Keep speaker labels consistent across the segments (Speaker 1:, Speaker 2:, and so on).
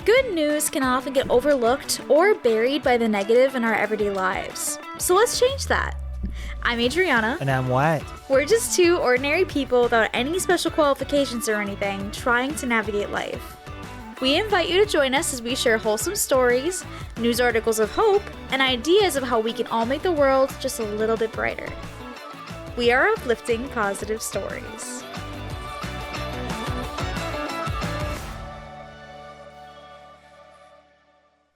Speaker 1: Good news can often get overlooked or buried by the negative in our everyday lives. So let's change that. I'm Adriana.
Speaker 2: And I'm Wyatt.
Speaker 1: We're just two ordinary people without any special qualifications or anything, trying to navigate life. We invite you to join us as we share wholesome stories, news articles of hope, and ideas of how we can all make the world just a little bit brighter. We are Uplifting Positive Stories.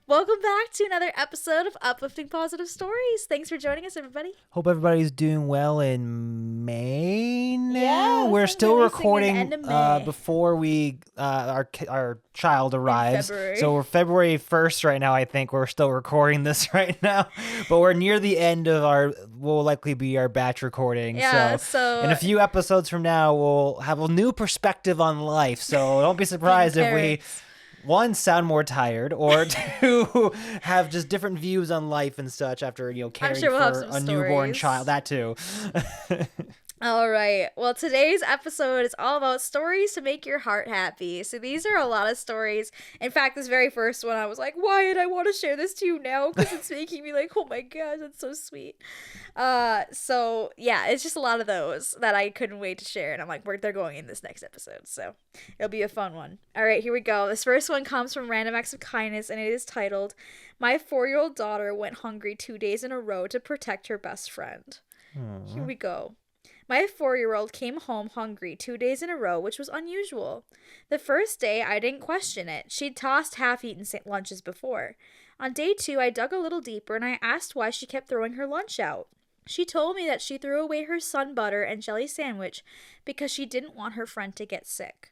Speaker 1: Welcome back to another episode of Uplifting Positive Stories. Thanks for joining us, everybody.
Speaker 2: Hope everybody's doing well in May now.
Speaker 1: Yeah,
Speaker 2: we're still recording
Speaker 1: end of May.
Speaker 2: before we our child arrives.
Speaker 1: February.
Speaker 2: So we're February 1st right now. I think we're still recording this right now, but we're near the end of will likely be our batch recording.
Speaker 1: Yeah,
Speaker 2: so in a few episodes from now, we'll have a new perspective on life. So don't be surprised if we, one, sound more tired, or two, have just different views on life and such after, caring for a newborn child. That too.
Speaker 1: All right. Well, today's episode is all about stories to make your heart happy. So these are a lot of stories. In fact, this very first one, I was like, Wyatt, I want to share this to you now because it's making me like, oh my gosh, that's so sweet. So yeah, it's just a lot of those that I couldn't wait to share. And I'm like, they're going in this next episode. So it'll be a fun one. All right, here we go. This first one comes from Random Acts of Kindness, and it is titled, My 4-year-old daughter went hungry 2 days in a row to protect her best friend.
Speaker 2: Aww.
Speaker 1: Here we go. My 4-year-old came home hungry 2 days in a row, which was unusual. The first day, I didn't question it. She'd tossed half-eaten lunches before. On day 2, I dug a little deeper and I asked why she kept throwing her lunch out. She told me that she threw away her sun butter and jelly sandwich because she didn't want her friend to get sick.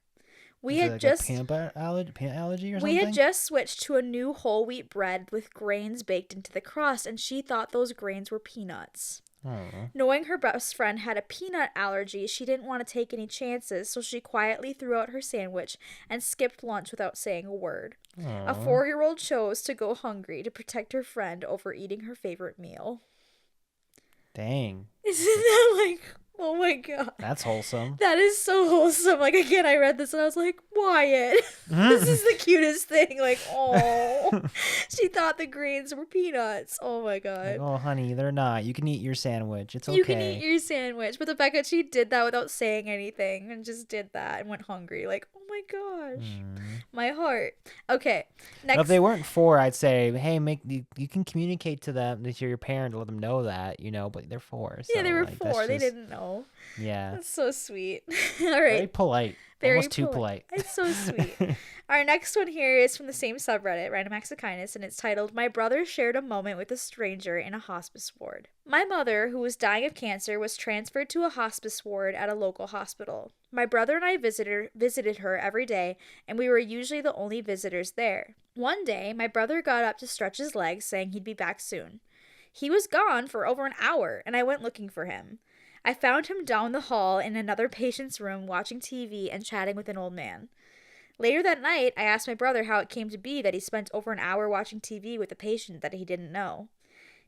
Speaker 1: We had just
Speaker 2: peanut allergy or something?
Speaker 1: We had just switched to a new whole wheat bread with grains baked into the crust, and she thought those grains were peanuts.
Speaker 2: Aww.
Speaker 1: Knowing her best friend had a peanut allergy, she didn't want to take any chances, so she quietly threw out her sandwich and skipped lunch without saying a word.
Speaker 2: Aww.
Speaker 1: A 4-year-old chose to go hungry to protect her friend over eating her favorite meal.
Speaker 2: Dang.
Speaker 1: Isn't that like, oh my god.
Speaker 2: That's wholesome.
Speaker 1: That is so wholesome. Like, again, I read this and I was like, Wyatt, this is the cutest thing. Like, oh, she thought the grains were peanuts. Oh my god.
Speaker 2: Like, oh, honey, they're not. You can eat your sandwich. It's okay.
Speaker 1: You can eat your sandwich. But the fact that she did that without saying anything and just did that and went hungry. Like, oh my gosh. My heart. Okay. Next.
Speaker 2: But if they weren't 4, I'd say, hey, you can communicate to them, to your parent, to let them know that, but they're 4. So,
Speaker 1: yeah, they were
Speaker 2: like,
Speaker 1: 4. They didn't know.
Speaker 2: Yeah.
Speaker 1: That's so sweet. All right.
Speaker 2: Very polite. Almost too polite.
Speaker 1: It's so sweet. Our next one here is from the same subreddit, Random Acts of Kindness, and it's titled, My Brother Shared a Moment with a Stranger in a Hospice Ward. My mother, who was dying of cancer, was transferred to a hospice ward at a local hospital. My brother and I visited her every day, and we were usually the only visitors there. One day, my brother got up to stretch his legs, saying he'd be back soon. He was gone for over an hour, and I went looking for him. I found him down the hall in another patient's room watching TV and chatting with an old man. Later that night, I asked my brother how it came to be that he spent over an hour watching TV with a patient that he didn't know.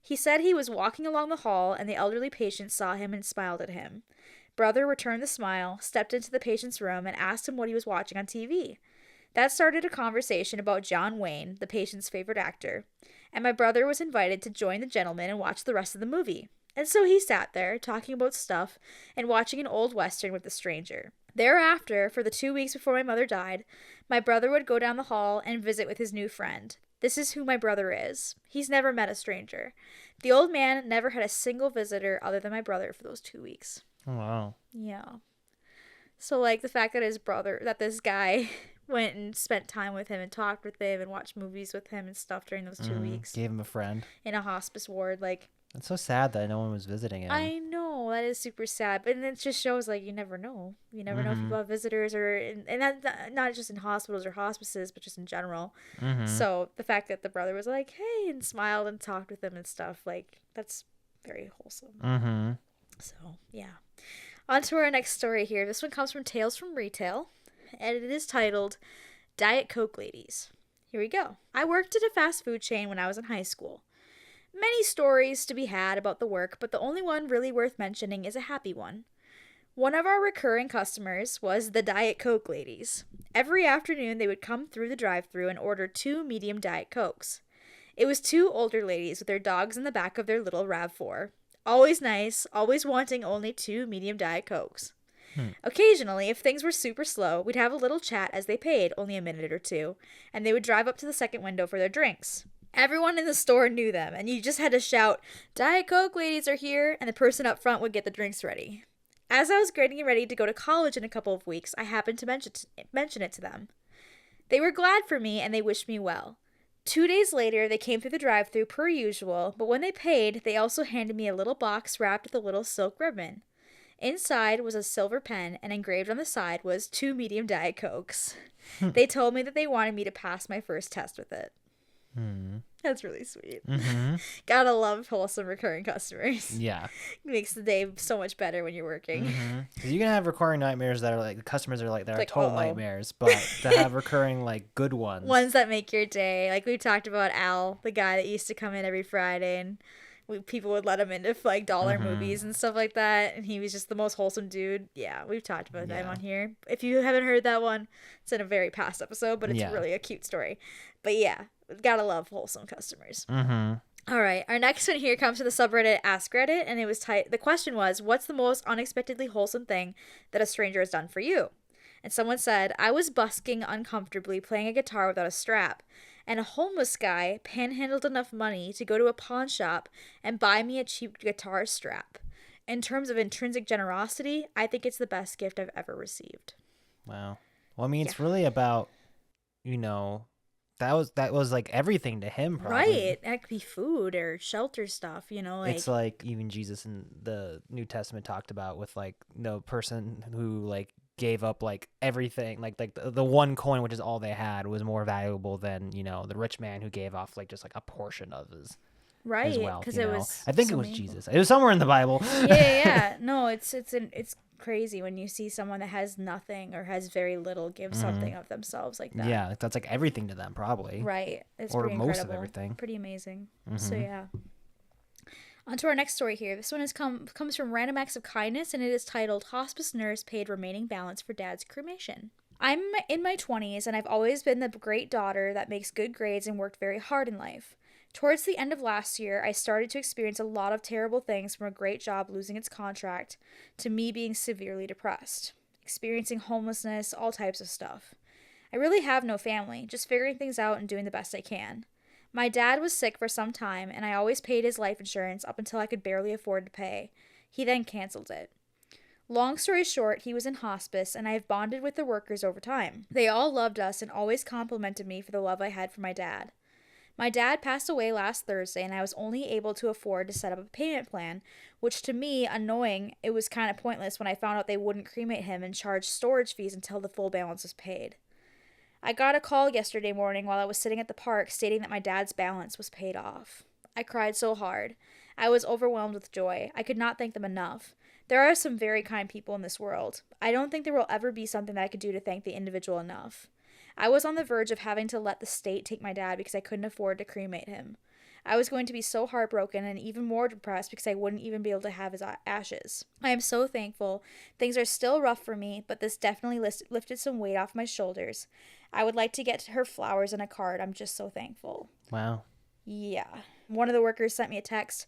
Speaker 1: He said he was walking along the hall and the elderly patient saw him and smiled at him. Brother returned the smile, stepped into the patient's room, and asked him what he was watching on TV. That started a conversation about John Wayne, the patient's favorite actor, and my brother was invited to join the gentleman and watch the rest of the movie. And so he sat there, talking about stuff and watching an old western with the stranger. Thereafter, for the 2 weeks before my mother died, my brother would go down the hall and visit with his new friend. This is who my brother is. He's never met a stranger. The old man never had a single visitor other than my brother for those 2 weeks.
Speaker 2: Oh, wow.
Speaker 1: Yeah. So, like, the fact that this guy went and spent time with him and talked with him and watched movies with him and stuff during those 2 weeks.
Speaker 2: Gave him a friend.
Speaker 1: In a hospice ward, like...
Speaker 2: It's so sad that no one was visiting him.
Speaker 1: I know, that is super sad. But it just shows, like, you never know. You never know if people have visitors and that's not just in hospitals or hospices, but just in general. So the fact that the brother was like, hey, and smiled and talked with him and stuff, like, that's very wholesome. So, yeah. On to our next story here. This one comes from Tales from Retail, and it is titled, Diet Coke Ladies. Here we go. I worked at a fast food chain when I was in high school. Many stories to be had about the work, but the only one really worth mentioning is a happy one. One of our recurring customers was the Diet Coke ladies. Every afternoon, they would come through the drive-thru and order 2 medium Diet Cokes. It was 2 older ladies with their dogs in the back of their little RAV4. Always nice, always wanting only 2 medium Diet Cokes. Occasionally, if things were super slow, we'd have a little chat as they paid, only a minute or two, and they would drive up to the second window for their drinks. Everyone in the store knew them, and you just had to shout, "Diet Coke ladies are here," and the person up front would get the drinks ready. As I was getting ready to go to college in a couple of weeks, I happened to mention it to them. They were glad for me, and they wished me well. 2 days later, they came through the drive-thru per usual, but when they paid, they also handed me a little box wrapped with a little silk ribbon. Inside was a silver pen, and engraved on the side was 2 medium Diet Cokes. They told me that they wanted me to pass my first test with it. That's really sweet. Gotta love wholesome recurring customers.
Speaker 2: Yeah.
Speaker 1: It makes the day so much better when you're working.
Speaker 2: Because you can have recurring nightmares that are like, the customers are like, they're
Speaker 1: like,
Speaker 2: total nightmares, but to have recurring, like, good ones.
Speaker 1: Ones that make your day. Like we talked about Al, the guy that used to come in every Friday, and people would let him into like dollar movies and stuff like that, and he was just the most wholesome dude. Yeah, we've talked about him on here. If you haven't heard that one, it's in a very past episode, but it's really a cute story. But yeah, gotta love wholesome customers. All right, our next one here comes to the subreddit Ask Reddit, and it was the question was, what's the most unexpectedly wholesome thing that a stranger has done for you? And someone said, I was busking uncomfortably playing a guitar without a strap, and a homeless guy panhandled enough money to go to a pawn shop and buy me a cheap guitar strap. In terms of intrinsic generosity, I think it's the best gift I've ever received.
Speaker 2: Wow. Well, I mean, it's really about, that was like everything to him, probably.
Speaker 1: Right. That could be food or shelter stuff, like...
Speaker 2: It's like even Jesus in the New Testament talked about with like the person who like gave up like everything, like the one coin, which is all they had, was more valuable than, the rich man who gave off like just like a portion of his wealth.
Speaker 1: Because it was
Speaker 2: I think it was Jesus. It was somewhere in the Bible.
Speaker 1: Yeah. No, it's crazy when you see someone that has nothing or has very little give something of themselves like that.
Speaker 2: Yeah, that's like everything to them, probably.
Speaker 1: Right. It's
Speaker 2: or
Speaker 1: pretty
Speaker 2: most
Speaker 1: incredible.
Speaker 2: of everything.
Speaker 1: Pretty amazing. So yeah. On to our next story here. This one comes from Random Acts of Kindness, and it is titled Hospice Nurse Paid Remaining Balance for Dad's Cremation. I'm in my 20s, and I've always been the great daughter that makes good grades and worked very hard in life. Towards the end of last year, I started to experience a lot of terrible things, from a great job losing its contract to me being severely depressed, experiencing homelessness, all types of stuff. I really have no family, just figuring things out and doing the best I can. My dad was sick for some time, and I always paid his life insurance up until I could barely afford to pay. He then canceled it. Long story short, he was in hospice, and I have bonded with the workers over time. They all loved us and always complimented me for the love I had for my dad. My dad passed away last Thursday, and I was only able to afford to set up a payment plan, which to me, annoying, it was kind of pointless when I found out they wouldn't cremate him and charge storage fees until the full balance was paid. I got a call yesterday morning while I was sitting at the park stating that my dad's balance was paid off. I cried so hard. I was overwhelmed with joy. I could not thank them enough. There are some very kind people in this world. I don't think there will ever be something that I could do to thank the individual enough. I was on the verge of having to let the state take my dad because I couldn't afford to cremate him. I was going to be so heartbroken and even more depressed because I wouldn't even be able to have his ashes. I am so thankful. Things are still rough for me, but this definitely lifted some weight off my shoulders. I would like to get her flowers and a card. I'm just so thankful.
Speaker 2: Wow.
Speaker 1: Yeah. One of the workers sent me a text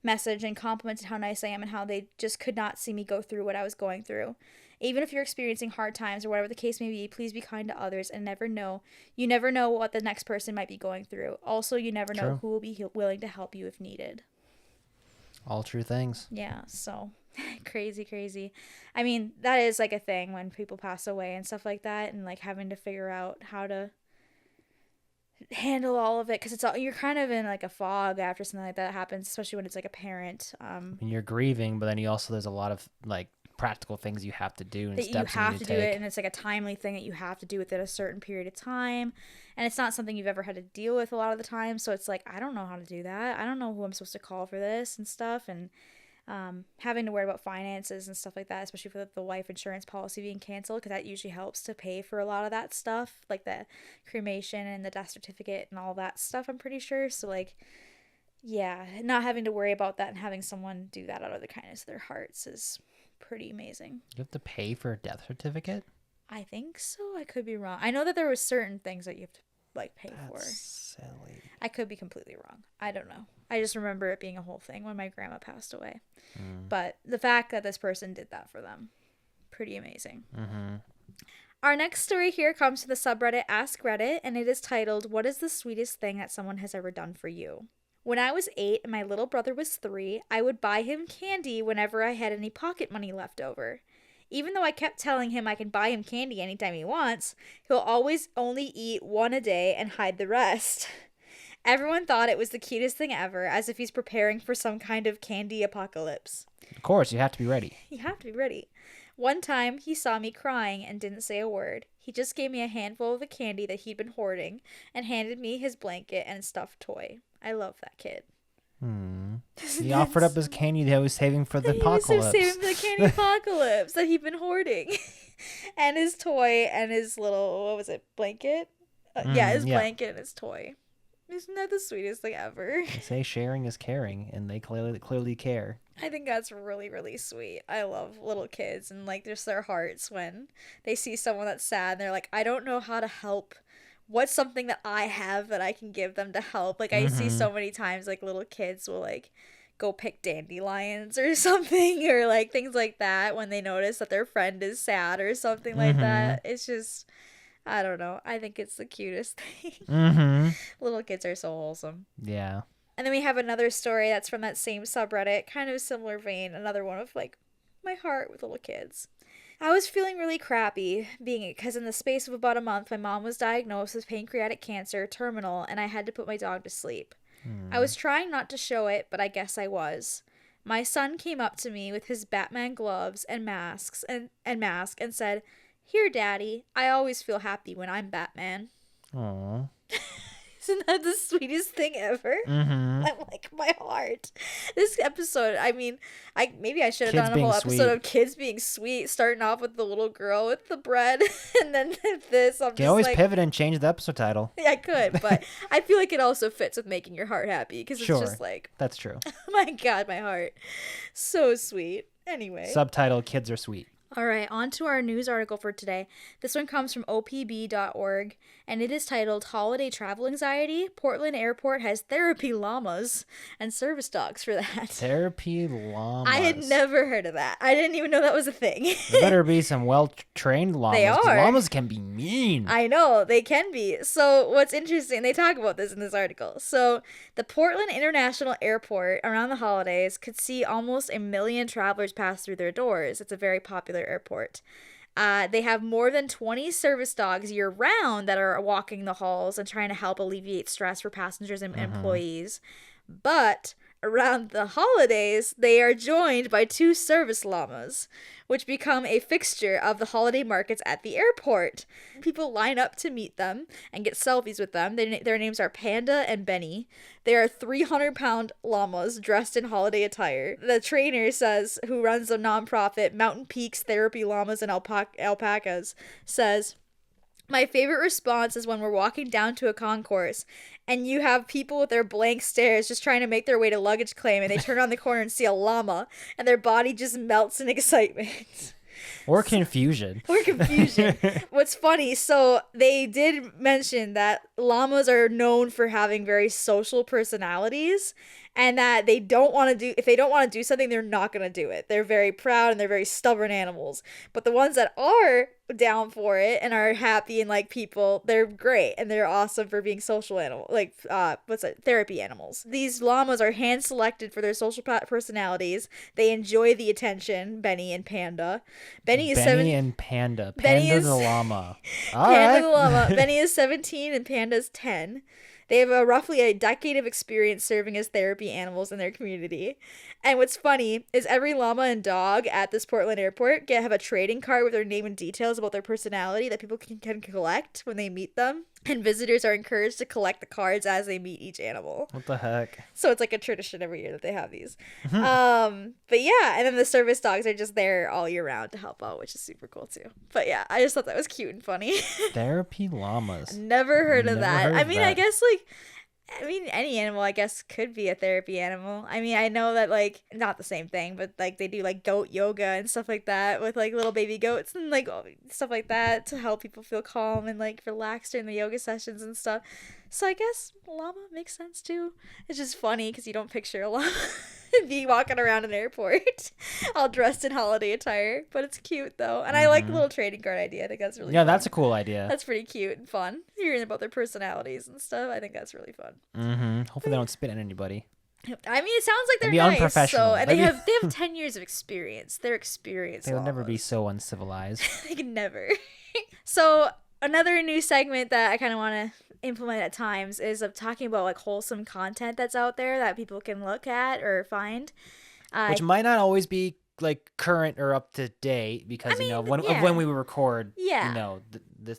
Speaker 1: message and complimented how nice I am and how they just could not see me go through what I was going through. Even if you're experiencing hard times or whatever the case may be, please be kind to others and you never know what the next person might be going through. Also, you never know who will be willing to help you if needed.
Speaker 2: All true things.
Speaker 1: Yeah, so crazy. I mean, that is like a thing when people pass away and stuff like that, and like having to figure out how to handle all of it, because you're kind of in like a fog after something like that happens, especially when it's like a parent.
Speaker 2: And you're grieving, but then there's a lot of like practical things you have to do and
Speaker 1: that
Speaker 2: steps
Speaker 1: you have
Speaker 2: you
Speaker 1: to
Speaker 2: take.
Speaker 1: do it, and it's like a timely thing that you have to do within a certain period of time, and it's not something you've ever had to deal with a lot of the time, so it's like, I don't know how to do that. I don't know who I'm supposed to call for this and stuff, and having to worry about finances and stuff like that, especially for the life insurance policy being canceled, because that usually helps to pay for a lot of that stuff, like the cremation and the death certificate and all that stuff, I'm pretty sure. So like, yeah, not having to worry about that and having someone do that out of the kindness of their hearts is Pretty amazing.
Speaker 2: You have to pay for a death certificate?
Speaker 1: I think so. I could be wrong. I know that there were certain things that you have to like pay for.
Speaker 2: Silly.
Speaker 1: I could be completely wrong. I don't know. I just remember it being a whole thing when my grandma passed away. But the fact that this person did that for them, pretty amazing. Our next story here comes from the subreddit Ask Reddit, and it is titled, "What is the sweetest thing that someone has ever done for you?" When I was 8 and my little brother was 3, I would buy him candy whenever I had any pocket money left over. Even though I kept telling him I can buy him candy anytime he wants, he'll always only eat one a day and hide the rest. Everyone thought it was the cutest thing ever, as if he's preparing for some kind of candy apocalypse.
Speaker 2: Of course, you have to be ready.
Speaker 1: You have to be ready. One time, he saw me crying and didn't say a word. He just gave me a handful of the candy that he'd been hoarding and handed me his blanket and stuffed toy. I love that kid.
Speaker 2: He offered up his candy that he was saving for the apocalypse.
Speaker 1: He was saving for the candy apocalypse that he'd been hoarding. And his toy and his little, what was it, blanket? His blanket and his toy. Isn't that the sweetest thing ever?
Speaker 2: They say sharing is caring, and they clearly care.
Speaker 1: I think that's really, really sweet. I love little kids and like just their hearts when they see someone that's sad and they're like, I don't know how to help. What's something that I have that I can give them to help? Like I see so many times like little kids will like go pick dandelions or something or like things like that when they notice that their friend is sad or something like that. It's just, I don't know. I think it's the cutest thing. Little kids are so wholesome.
Speaker 2: Yeah.
Speaker 1: And then we have another story that's from that same subreddit, kind of similar vein, another one of like my heart with little kids. I was feeling really crappy because in the space of about a month, my mom was diagnosed with pancreatic cancer, terminal, and I had to put my dog to sleep. I was trying not to show it, but I guess I was. My son came up to me with his Batman gloves and mask and said, "Here, Daddy, I always feel happy when I'm Batman."
Speaker 2: Aww.
Speaker 1: Isn't that the sweetest thing ever? I'm like, my heart. This episode, I mean, maybe I should have done a whole episode of kids being sweet, starting off with the little girl with the bread, and then this.
Speaker 2: You can always pivot and change the episode title.
Speaker 1: Yeah, I could, but I feel like it also fits with making your heart happy, because it's just like...
Speaker 2: That's true.
Speaker 1: Oh my God, my heart. So sweet. Anyway.
Speaker 2: Subtitle, Kids Are Sweet.
Speaker 1: All right, on to our news article for today. This one comes from opb.org, and it is titled, "Holiday Travel Anxiety? Portland Airport has therapy llamas and service dogs for that."
Speaker 2: Therapy llamas.
Speaker 1: I had never heard of that. I didn't even know that was a thing.
Speaker 2: There better be some well-trained llamas.
Speaker 1: They are.
Speaker 2: Llamas can be mean.
Speaker 1: I know, they can be. So what's interesting, they talk about this in this article. So the Portland International Airport around the holidays could see almost 1 million travelers pass through their doors. It's a very popular airport. They have more than 20 service dogs year-round that are walking the halls and trying to help alleviate stress for passengers and employees. But around the holidays, they are joined by 2 service llamas, which become a fixture of the holiday markets at the airport. People line up to meet them and get selfies with them. Their names are Panda and Benny. They are 300-pound llamas dressed in holiday attire. The trainer says, who runs the nonprofit Mountain Peaks Therapy Llamas and Alpacas, says, "My favorite response is when we're walking down to a concourse and you have people with their blank stares just trying to make their way to luggage claim, and they turn on the corner and see a llama and their body just melts in excitement."
Speaker 2: Or confusion.
Speaker 1: What's funny, so they did mention that llamas are known for having very social personalities, and that if they don't want to do something, they're not going to do it. They're very proud and they're very stubborn animals. But the ones that are down for it and are happy and like people, they're great and they're awesome for being social animal, therapy animals. These llamas are hand selected for their social personalities. They enjoy the attention. Benny and Panda. Benny is
Speaker 2: Panda. Panda the llama. All
Speaker 1: Panda
Speaker 2: right.
Speaker 1: the llama. Benny is 17 and Panda's 10. They have roughly a decade of experience serving as therapy animals in their community. And what's funny is every llama and dog at this Portland airport have a trading card with their name and details about their personality that people can collect when they meet them. And visitors are encouraged to collect the cards as they meet each animal.
Speaker 2: What the heck?
Speaker 1: So it's like a tradition every year that they have these. But yeah, and then the service dogs are just there all year round to help out, which is super cool too. But yeah, I just thought that was cute and funny.
Speaker 2: Therapy llamas.
Speaker 1: Never heard of that. I mean, I guess like I mean, any animal, I guess, could be a therapy animal. I mean, I know that, like, not the same thing, but, like, they do, like, goat yoga and stuff like that with, like, little baby goats and, like, stuff like that to help people feel calm and, like, relax during the yoga sessions and stuff. So I guess llama makes sense, too. It's just funny because you don't picture a llama be walking around an airport all dressed in holiday attire. But it's cute, though. And I like the little trading card idea. I think that's really fun.
Speaker 2: That's a cool idea.
Speaker 1: That's pretty cute and fun. Hearing about their personalities and stuff, I think that's really fun.
Speaker 2: Hopefully they don't spit on anybody.
Speaker 1: I mean, it sounds like they're
Speaker 2: be
Speaker 1: nice.
Speaker 2: Unprofessional.
Speaker 1: So, and they have 10 years of experience. They're experienced.
Speaker 2: They would never be so uncivilized.
Speaker 1: They can never. So another new segment that I kind of want to implement at times is of talking about like wholesome content that's out there that people can look at or find.
Speaker 2: Which might not always be like current or up to date because of when we record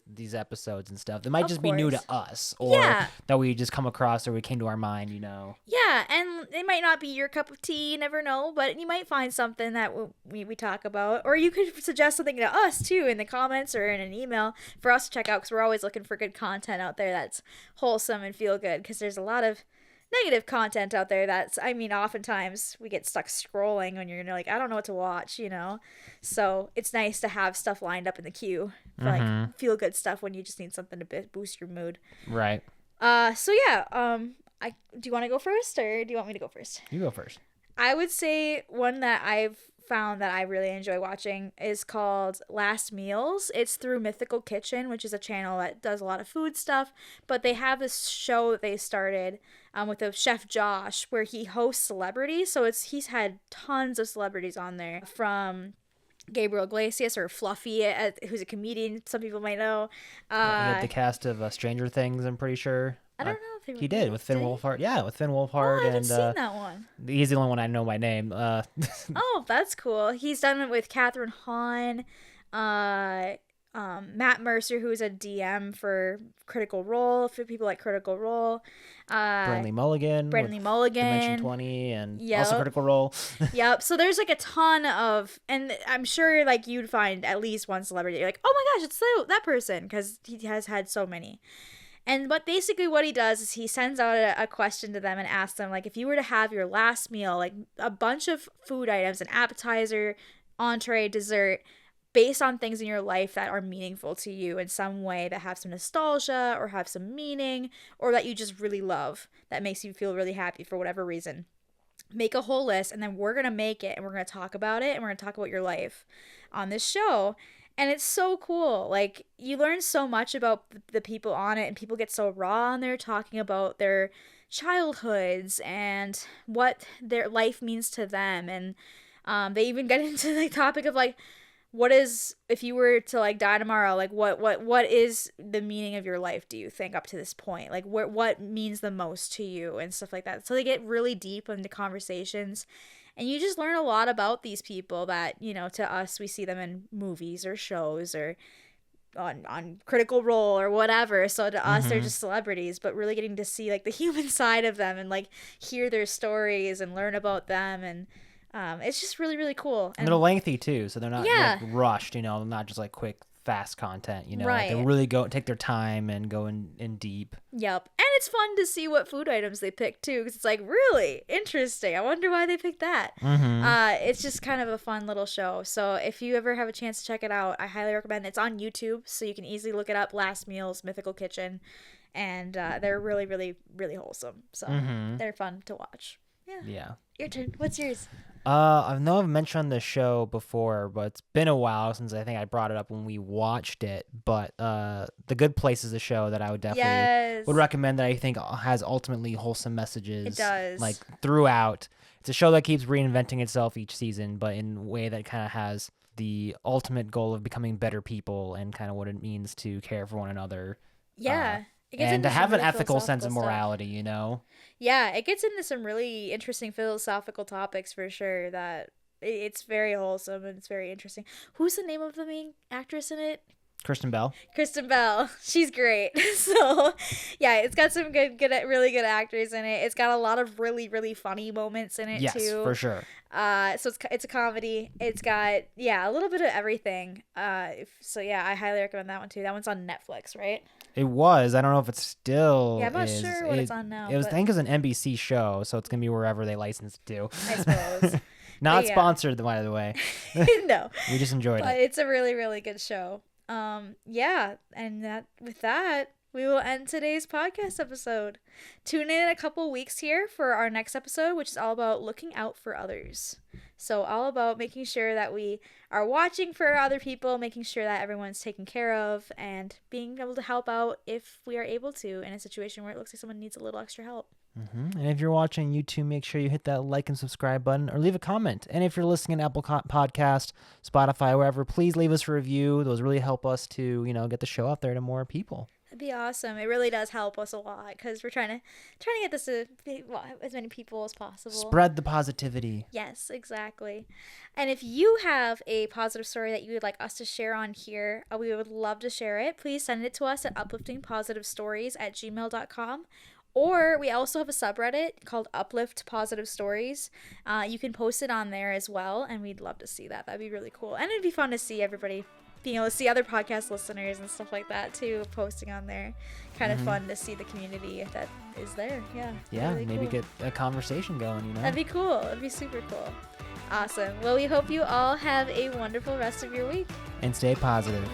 Speaker 2: these episodes and stuff. They might just be new to us or that we just come across or we came to our mind,
Speaker 1: Yeah, and it might not be your cup of tea, you never know, but you might find something that we talk about, or you could suggest something to us too in the comments or in an email for us to check out because we're always looking for good content out there that's wholesome and feel good because there's a lot of negative content out there that's, I mean, oftentimes we get stuck scrolling when you're like, I don't know what to watch, so it's nice to have stuff lined up in the queue for like feel good stuff when you just need something to boost your mood.
Speaker 2: Right.
Speaker 1: So yeah, do you want to go first or do you want me to go first?
Speaker 2: You go first.
Speaker 1: I would say one that I've found that I really enjoy watching is called Last Meals. It's through Mythical Kitchen, which is a channel that does a lot of food stuff, but they have this show that they started with the chef Josh where he hosts celebrities. So he's had tons of celebrities on there, from Gabriel Iglesias or Fluffy, who's a comedian some people might know.
Speaker 2: He had the cast of Stranger Things, I'm pretty sure.
Speaker 1: I don't know if
Speaker 2: he did with Finn Wolfhard. Yeah, with Finn Wolfhard.
Speaker 1: I haven't seen that one.
Speaker 2: He's the only one I know by name.
Speaker 1: Oh, that's cool. He's done it with Catherine Hahn, Matt Mercer, who's a DM for Critical Role, for people like Critical Role.
Speaker 2: Brandley Mulligan. Dimension 20 and also Critical Role.
Speaker 1: Yep. So there's like a ton of, and I'm sure like you'd find at least one celebrity. You're like, oh my gosh, it's that person, because he has had so many. And basically what he does is he sends out a question to them and asks them, like, if you were to have your last meal, like a bunch of food items, an appetizer, entree, dessert, based on things in your life that are meaningful to you in some way, that have some nostalgia or have some meaning, or that you just really love, that makes you feel really happy for whatever reason. Make a whole list, and then we're going to make it, and we're going to talk about it, and we're going to talk about your life on this show. And it's so cool. Like, you learn so much about the people on it, and people get so raw on there talking about their childhoods and what their life means to them. And they even get into the topic of, like, what is, if you were to, like, die tomorrow, like, what is the meaning of your life, do you think, up to this point? Like, what means the most to you and stuff like that. So they get really deep into conversations. And you just learn a lot about these people that, to us, we see them in movies or shows or on Critical Role or whatever. So to us, they're just celebrities, but really getting to see like the human side of them and like hear their stories and learn about them. And it's just really, really cool.
Speaker 2: And they're lengthy too. So they're not like rushed, not just like quick, fast content,
Speaker 1: right.
Speaker 2: Like they really take their time and go in deep.
Speaker 1: Yep. And it's fun to see what food items they pick too, because it's like really interesting. I wonder why they picked that. It's just kind of a fun little show. So if you ever have a chance to check it out, I highly recommend it. It's on YouTube, so you can easily look it up. Last Meals, Mythical Kitchen, and they're really, really, really wholesome. So they're fun to watch. Yeah. Your turn. What's yours?
Speaker 2: I know I've mentioned this show before, but it's been a while since I think I brought it up when we watched it. But The Good Place is a show that I would definitely would recommend, that I think has ultimately wholesome messages. It
Speaker 1: does.
Speaker 2: Like throughout. It's a show that keeps reinventing itself each season, but in a way that kind of has the ultimate goal of becoming better people and kind of what it means to care for one another.
Speaker 1: Yeah.
Speaker 2: And to have an ethical sense of morality,
Speaker 1: Yeah, it gets into some really interesting philosophical topics for sure, that it's very wholesome and it's very interesting. Who's the name of the main actress in it?
Speaker 2: Kristen Bell.
Speaker 1: She's great. So, yeah, it's got some really good actors in it. It's got a lot of really, really funny moments in it too.
Speaker 2: Yes, for sure.
Speaker 1: So it's a comedy. It's got a little bit of everything. So yeah, I highly recommend that one too. That one's on Netflix, right?
Speaker 2: It was. I don't know if it still
Speaker 1: Yeah, I'm not
Speaker 2: is.
Speaker 1: sure what it's on now.
Speaker 2: It was.
Speaker 1: But
Speaker 2: I think it was an NBC show, so it's gonna be wherever they licensed to.
Speaker 1: I suppose.
Speaker 2: Not
Speaker 1: yeah.
Speaker 2: sponsored, by the way.
Speaker 1: No.
Speaker 2: We just enjoyed
Speaker 1: But
Speaker 2: it.
Speaker 1: it's a really, really good show. Yeah, and with that, we will end today's podcast episode. Tune in a couple weeks here for our next episode, which is all about looking out for others. So all about making sure that we are watching for other people, making sure that everyone's taken care of, and being able to help out if we are able to in a situation where it looks like someone needs a little extra help.
Speaker 2: And if you're watching YouTube, make sure you hit that like and subscribe button or leave a comment. And if you're listening on Apple Podcast, Spotify, wherever, please leave us a review. Those really help us to, get the show out there to more people.
Speaker 1: That'd be awesome. It really does help us a lot because we're trying to get this to as many people as possible.
Speaker 2: Spread the positivity.
Speaker 1: Yes, exactly. And if you have a positive story that you would like us to share on here, we would love to share it. Please send it to us at upliftingpositivestories@gmail.com. Or we also have a subreddit called Uplift Positive Stories. You can post it on there as well, and we'd love to see that. That'd be really cool. And it'd be fun to see everybody, being able to see other podcast listeners and stuff like that too, posting on there. Kind of fun to see the community that is there. Yeah.
Speaker 2: Yeah,
Speaker 1: really
Speaker 2: maybe
Speaker 1: cool.
Speaker 2: get a conversation going,
Speaker 1: That'd be cool. That'd be super cool. Awesome. Well, we hope you all have a wonderful rest of your week.
Speaker 2: And stay positive.